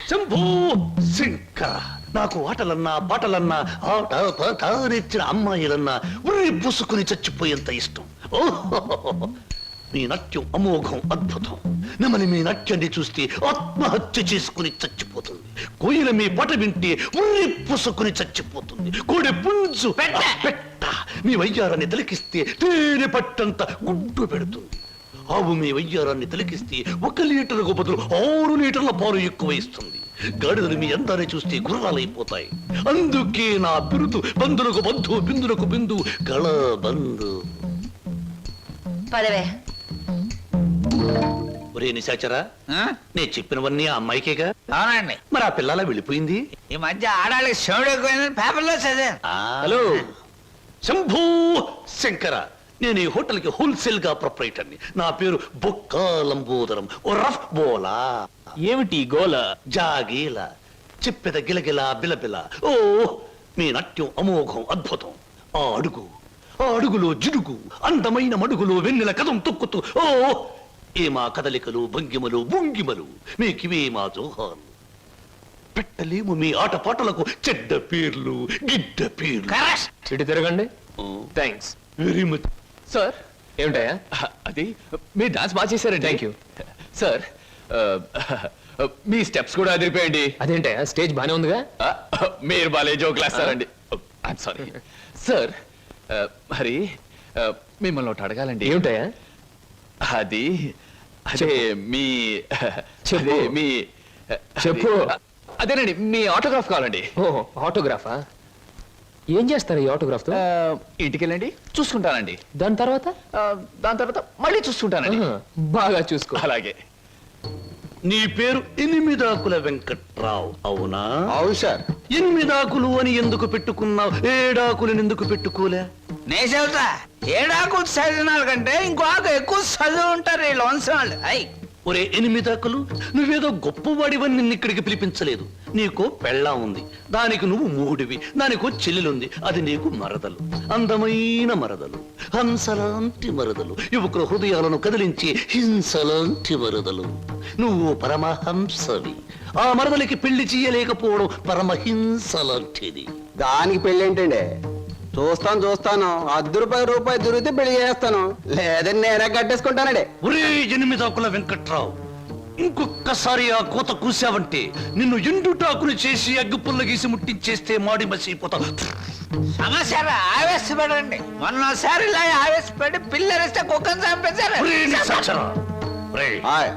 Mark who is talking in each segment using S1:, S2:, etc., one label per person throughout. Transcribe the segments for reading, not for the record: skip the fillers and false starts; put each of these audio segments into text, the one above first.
S1: శంభూ శంకర, నాకు ఆటలన్నా పాటలన్నా ఆట పాట నేర్చిన అమ్మాయిలన్నా ఉర్రి పూసుకుని చచ్చిపోయేంత ఇష్టం. ఓహో, మీ నాట్యం అమోఘం, అద్భుతం. నెమలి మీ నాట్యాన్ని చూస్తే ఆత్మహత్య చేసుకుని చచ్చిపోతుంది. కోయిల మీ పాట వింటే ఉర్రి పూసుకుని చచ్చిపోతుంది. కోడి పుంజు పెట్ట మీ వయ్యారాన్ని తిలకిస్తే తేనె పట్టంత గుడ్డు పెడుతుంది. ఆవు మీ వయ్యారాన్ని తిలకిస్తే 1 లీటర్కు బదులు 6 లీటర్ల పాలు ఎక్కువ ఇస్తుంది. గాడిదలు మీ అందాన్ని చూస్తే గుర్రాలైపోతాయి. అందుకే నా బిరుదు బంధులకు బంధు, బిందులకు బిందు, గళ బంధు.
S2: పదవే.
S1: ఒరే నిశాచరా, నేను చెప్పినవన్నీ ఆ అమ్మాయికేగా?
S3: అవునండి.
S1: మరి ఆ పిల్లలా వెళ్ళిపోయింది?
S3: ఈ మధ్య ఆడాళ్ళకి శివుడు ఎక్కువైందని పేపర్లో చదివాను.
S1: హలో శంభూ శంకర, నేను ఈ హోటల్ కి హోల్సేల్ గా ప్రొపరైటర్ని. నా పేరు బొక్క లంబోదరం, ఓ రఫ్ బోలా.
S4: ఏమిటి గోల?
S1: జాగీల చెప్పెద గిలగిల బిలబిల. ఓ మీ నాట్యం అమోఘం, అద్భుతం. ఆ అడుగులో జిడుగు, అందమైన మడుగులో వెన్నెల కదం తొక్కుతూ. ఓ ఏమా కదలికలు, భంగిమలు, భుంగిమలు, మీకివే మా జోహాలు. పెట్టలేము మీ ఆటపాటలకు చెడ్డ పేర్లు, గిడ్డ పేర్లు.
S4: ఇటు తిరగండి. Thanks
S1: very much
S4: sir. ఏమిటయా అది? మీరు డాన్స్ బాగా చేశారండి. Thank you sir. మీ స్టెప్స్ కూడా అదిరిపోయండి. అదేంటయా, స్టేజ్ బానే ఉందిగా. మీరు బాలే జోకులు వేస్తారండి. I'm sorry sir. మరి మిమ్మల్ని ఒకటి అడగాలండి. ఏమిటయా అది? అదే మీ చెప్పు. అదేనండి, మీ ఆటోగ్రాఫ్ కావాలండి. ఓహో, ఆటోగ్రాఫా? ఏం చేస్తారు ఈ ఆటోగ్రాఫ్ తో? ఇంటికి వెళ్ళండి, చూసుకుంటానండి. దాని తర్వాత మళ్ళీ చూసుకుంటానండి. బాగా చూసుకో. అలాగే.
S1: నీ పేరు ఎనిమిదాకుల వెంకట్రావు, అవునా?
S3: అవును సార్.
S1: 8 ఆకులు అని ఎందుకు పెట్టుకున్నావు? 7 ఆకులను ఎందుకు పెట్టుకోలే?
S3: నే చెబుతా, 7 ఆకులు చదివిన కంటే ఇంకో ఆకు ఎక్కువ చదువు ఉంటారు వీళ్ళు వంశం వాళ్ళు. అయ్
S1: ఒరే 8 ఆకులు, నువ్వేదో గొప్పవాడివని నిన్ను ఇక్కడికి పిలిపించలేదు. నీకో పెళ్ళా ఉంది, దానికి నువ్వు మూడివి. దానికో చెల్లెలుంది, అది నీకు మరదలు. అందమైన మరదలు, హంసలాంటి మరదలు, యువకుల హృదయాలను కదిలించి హింసలాంటి మరదలు. నువ్వు పరమహంసవి. ఆ మరదలికి పెళ్లి చేయలేకపోవడం పరమహింస లాంటిది.
S5: దానికి పెళ్లి ఏంటండి? చూస్తాను ₹10 దొరికితే పెళ్లి చేస్తాను, లేదని నేనే కట్టేసుకుంటానండి.
S1: ఒరే 8 ఆకుల వెంకట్రావు, ఇంకొక్కసారి ఆ కోత కూసావంటే నిన్ను ఎండుటాకుని చేసి అగ్గిపుల్ల గీసి ముట్టించేస్తే మాడి మసిపోతావు.
S3: సమస్య ఆవేశపడండి. మొన్నసారి ఇలా ఆవేశపడి పిల్లరిస్తే కుక్కను చంపేశారు.
S1: ఒరే నిశాచరా, ఒరే,
S5: హాయ్,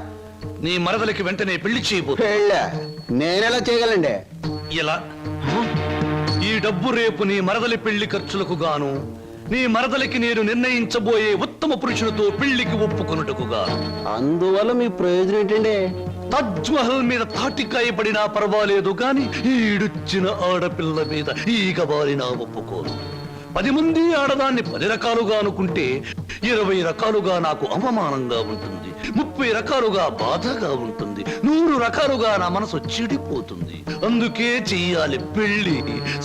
S1: నీ మరదలికి వెంటనే పెళ్లి చేయబోతు.
S5: పెళ్ళా? నేనెలా చేయగలండి?
S1: ఇలా ఈ డబ్బు రేపు నీ మరదలి పెళ్లి ఖర్చులకు గాను, నీ మరదలికి నేను నిర్ణయించబోయే ఉత్తమ పురుషునితో పెళ్లికి ఒప్పుకొనుటకు గాను.
S5: అందువల్ల మీ ప్రయోజనం ఏంటండి?
S1: తాజ్ మహల్ మీద తాటికాయ పడినా పర్వాలేదు గాని ఈడుచ్చిన ఆడపిల్ల మీద ఈగ బారినా ఒప్పుకోను. 10 మంది ఆడదాన్ని 10 రకాలుగా అనుకుంటే 20 రకాలుగా నాకు అవమానంగా ఉంటుంది, 30 రకాలుగా బాధగా ఉంటుంది, 100 రకాలుగా నా మనసు చెడిపోతుంది. అందుకే చెయ్యాలి పెళ్లి.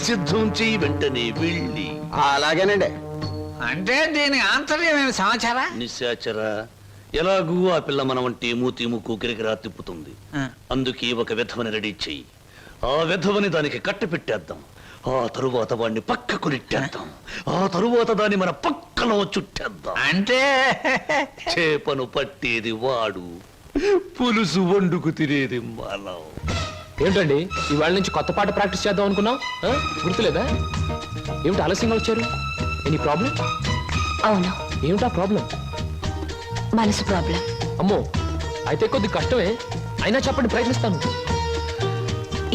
S1: సిద్ధం చెయ్యి, వెంటనే వెళ్ళి.
S5: అలాగేనండి.
S3: అంటే దీని ఆంతర్యమైన సమాచారా?
S1: నిశాచరా, ఎలాగూ ఆ పిల్ల మన వంటి మూతి ముక్కు కిరికిరా తిప్పుతుంది. అందుకే ఒక విధవని రెడీ చెయ్యి. ఆ విధవని దానికి కట్టపెట్టేద్దాం. ఆ తరువాత వాడిని పక్కకు నెట్టేద్దాం. ఆ తరువాత దాన్ని మన పక్కలో చుట్టేద్దాం.
S3: అంటే
S1: చేపను పట్టేది వాడు, పులుసు వండుకు తినేది మనం.
S4: ఏంటండి, ఇవాళ నుంచి కొత్త పాట ప్రాక్టీస్ చేద్దాం అనుకున్నాం, గుర్తులేదా? ఏమిటి ఆలస్యంగా వచ్చారు? Any problem?
S2: అవును,
S4: ఏమిటా ప్రాబ్లం?
S2: మనసు ప్రాబ్లం.
S4: అమ్మో, అయితే కొద్ది కష్టమే. అయినా చెప్పండి, ప్రయత్నిస్తాను.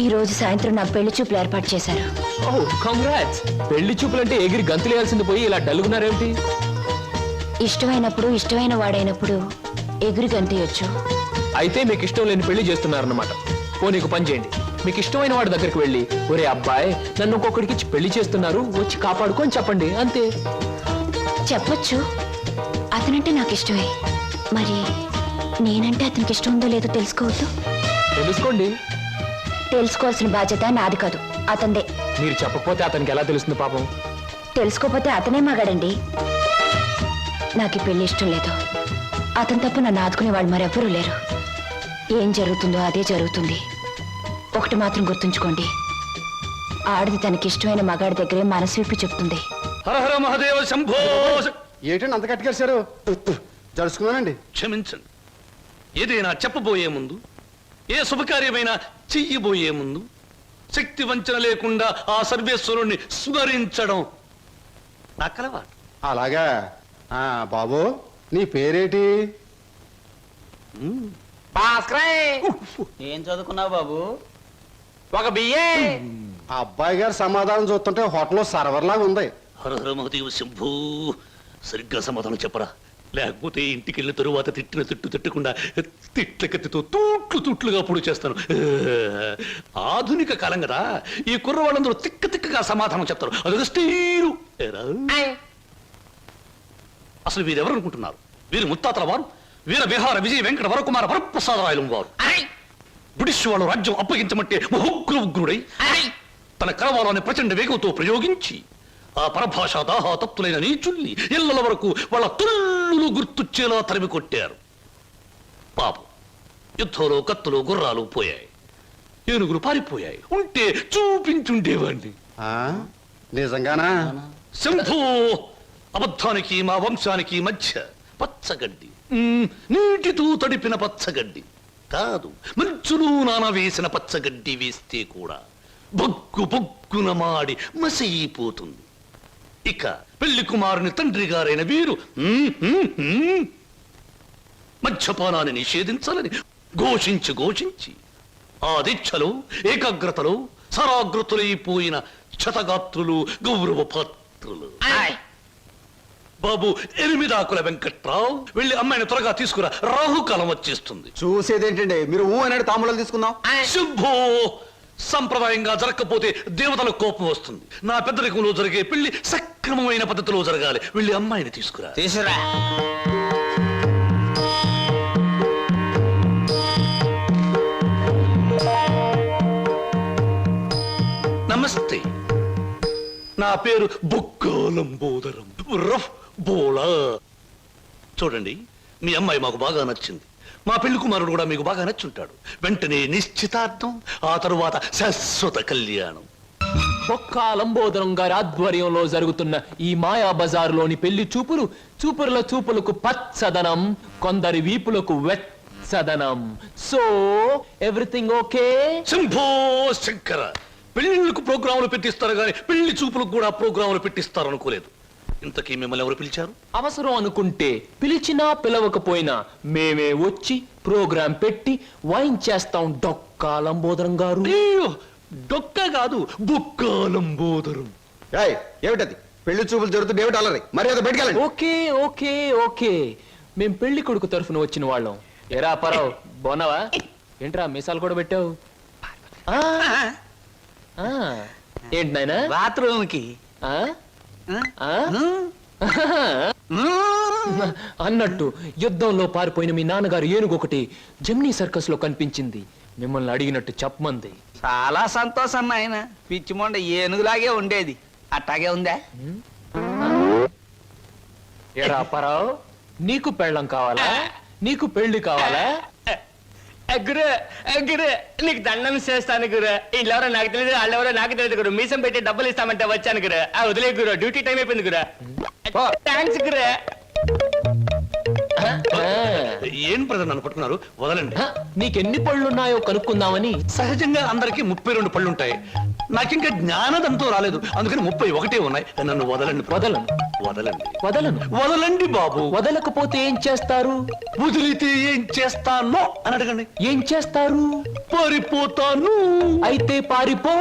S2: ఈ రోజు సాయంత్రం నా పెళ్లి చూపులు ఏర్పాటు చేశారు.
S4: ఓ కంగ్రాట్స్. పెళ్లి చూపులంటే ఎగిరి గంతులేయాల్సింది పోయి ఇలా డల్లుగున్నారేమిటి?
S2: ఇష్టమైనప్పుడు, ఇష్టమైన వాడైనప్పుడు ఎగురు గంతయొచ్చు.
S4: అయితే మీకు ఇష్టం లేని పెళ్లి చేస్తున్నారన్నమాట. నీకు పని చేయండి, మీకు ఇష్టమైన వాడి దగ్గరికి వెళ్ళి, ఒరే అబ్బాయి, నన్ను ఇంకొకడికి ఇచ్చి పెళ్లి చేస్తున్నారు, వచ్చి కాపాడుకొని చెప్పండి, అంతే.
S2: చెప్పొచ్చు, అతనంటే నాకు ఇష్టమే. మరి నేనంటే అతనికి ఇష్టం ఉందో లేదో తెలుసుకోవద్దు?
S4: తెలుసుకోండి.
S2: తెలుసుకోవాల్సిన బాధ్యత నాది కాదు, అతందే.
S4: మీరు చెప్పకపోతే అతనికి ఎలా తెలుస్తుంది పాపం?
S2: తెలుసుకోపోతే అతనే మగాడండి. నాకు ఈ పెళ్లి ఇష్టం లేదు. అతను తప్ప నన్ను ఆదుకునే వాళ్ళు మరెవ్వరూ లేరు. ఏం జరుగుతుందో అదే జరుగుతుంది. ఒకటి మాత్రం గుర్తుంచుకోండి, ఆడది తనకిష్టమైన మగాడి దగ్గరే మనసు విప్పి చెప్తుంది.
S1: హర హర మహాదేవ శంభో.
S5: ఏంటండి అంత కట్టుకేశారు? జరుచుకున్నానండి.
S1: క్షమించండి. ఏదైనా చెప్పబోయే ముందు, ఏ శుభకార్యమైనా చెయ్యబోయే ముందు శక్తి వంచన లేకుండా ఆ సర్వేశ్వరుణ్ణి స్మరించడం నా కలవాటు.
S5: అలాగా. బాబు నీ పేరేటి?
S3: ఏం చదువుకున్నావు బాబు? ఒక బిఏ.
S5: ఆ అబ్బాయి గారి సమాధానం చూస్తుంటే హోటల్లో సర్వర్ లాగా ఉంది.
S1: హర హర మహాదేవ శంభో. సరిగ్గా సమాధానం చెప్పరా, లేకపోతే ఇంటికి వెళ్ళిన తరువాత తిట్టిన తిట్టు తిట్టకుండా తిట్ల కత్తితో తూట్లుగా పొడి చేస్తాను. ఆధునిక కాలం కదా, ఈ కుర్రవాళ్ళందరూ తిక్కగా సమాధానం చెప్తారు. అదొక స్టీరు. అసలు వీరెవరు అనుకుంటున్నారు? వీరు ముత్తాతల వారు వీర విహార విజయ వెంకట వరకుమార వరప్రసాదరాయలు వారు. బ్రిటిష్ వాళ్ళు రాజ్యం అప్పగించమంటే ఉగ్రుడై తన కరవాలని ప్రచండ వేగంతో ప్రయోగించి ఆ పరభాషా దాహాతత్తులైన నీచుల్ని ఇళ్ల వరకు వాళ్ళ తుల్లులు గుర్తుచ్చేలా తరిమి కొట్టారు. పాపం, యుద్ధంలో కత్తులు గుర్రాలు పోయాయి, ఏనుగులు పారిపోయాయి. ఉంటే చూపించుండేవాడిని.
S5: నిజంగానా?
S1: శంభో. అబద్ధానికి మా వంశానికి మధ్య పచ్చగడ్డి, నీటితో తడిపిన పచ్చగడ్డి కాదు, మంచులో నానవేసిన పచ్చగడ్డి వేస్తే కూడా బొగ్గున మాడి మసైపోతుంది. ఇక పెళ్లి కుమారుని తండ్రి గారైన వీరు మద్యపానాన్ని నిషేధించాలని ఘోషించి ఆ దీక్షలో ఏకాగ్రతలో సరాగ్రతులైపోయిన క్షతగాత్రులు, గౌరవ పాత్రులు. బాబు, 8 ఆకుల వెంకట్రావు, వెళ్ళి అమ్మాయిని త్వరగా తీసుకురా, రాహుకాలం వచ్చేస్తుంది.
S5: చూసేదేంటండి, మీరు అన్నాడు తాంబూలాలు తీసుకుందాం.
S1: శుభో. సంప్రదాయంగా జరగకపోతే దేవతలకు కోపం వస్తుంది. నా పెద్దరికంలో జరిగే పెళ్లి సక్రమమైన పద్ధతిలో జరగాలి. వెళ్ళి అమ్మాయిని తీసుకురా.
S3: తీసురా.
S1: నమస్తే, నా పేరు బొక్కాలంబోదరం రఫ్ బోలా. చూడండి, మీ అమ్మాయి మాకు బాగా నచ్చింది. మా పెళ్లి కుమారుడు కూడా మీకు బాగా నచ్చుంటాడు. వెంటనే నిశ్చితార్థం, ఆ తరువాత శాశ్వత కళ్యాణం.
S4: బొక్కాలంబోదరం గారి ఆధ్వర్యంలో జరుగుతున్న ఈ మాయా బజారులోని పెళ్లి చూపులు, చూపులకు పచ్చదనం, కొందరి వీపులకు వెచ్చదనం. So everything okay?
S1: Shambho Shankara. పెళ్లిళ్ళకు ప్రోగ్రాములు పెట్టిస్తారు కానీ పెళ్లి చూపులకు కూడా ప్రోగ్రాములు పెట్టిస్తారు అనుకోలేదు. ఇంతకీ మిమ్మల్ని ఎవరు పిలిచారు?
S4: అవసరం అనుకుంటే పిలిచినా పిలవకపోయినా మేమే వచ్చి ప్రోగ్రాం పెట్టి వైన్ చేస్తాం. డొక్కాలంబోదరం గారు.
S1: అయ్యో, డొక్క కాదు, బొక్కాలంబోదరం.
S5: ఏమిటది? పెళ్లి చూపులు జరుగుతుంది, ఏమిటి అలరి? మరి అది బయటకెళ్ళండి.
S4: ఓకే మేం పెళ్లి కొడుకు తరఫున వచ్చిన వాళ్ళం. ఎరా పరావు, బాగున్నావా? ఏంట్రా మీసాలు కూడా పెట్టావు? ఏంటి నాయనా?
S3: బాత్రూమ్ కి
S4: అన్నట్టు యుద్ధంలో పారిపోయిన మీ నాన్నగారు ఏనుగు ఒకటి జమ్నీ సర్కస్ లో కనిపించింది. మిమ్మల్ని అడిగినట్టు చెప్పమంది.
S3: చాలా సంతోషం నాయన. పిచ్చి మొండ ఏనుగులాగే ఉండేది, అట్టాగే ఉందా?
S4: ఎరా పరావు, నీకు పెళ్ళం కావాలా? నీకు పెళ్లి కావాలా?
S6: గురు నీకు దండం చేస్తాను గురు. వీళ్ళెవరో నాకు తెలియదు, వాళ్ళెవరో నాకు తెలియదు గురు. మీసం పెట్టి డబ్బులు ఇస్తామంటే వచ్చాను గురు. వదిలే గురు, డ్యూటీ టైం అయిపోయింది గురు. థ్యాంక్స్ గురు.
S1: ఏం ప్రజలు నన్ను పట్టుకున్నారు? వదలండి.
S4: నీకెన్ని పళ్ళున్నాయో కనుక్కుందామని.
S1: సహజంగా అందరికి 32 పళ్ళుంటాయి. నాకింకా జ్ఞానదంతో రాలేదు, అందుకని 31 ఉన్నాయి. నన్ను వదలండి. వదలండి బాబు.
S4: వదలకపోతే ఏం చేస్తారు?
S1: వదిలితే ఏం చేస్తానో అని అడగండి.
S4: ఏం చేస్తారు?
S1: పారిపోతాను.
S4: అయితే పారిపో.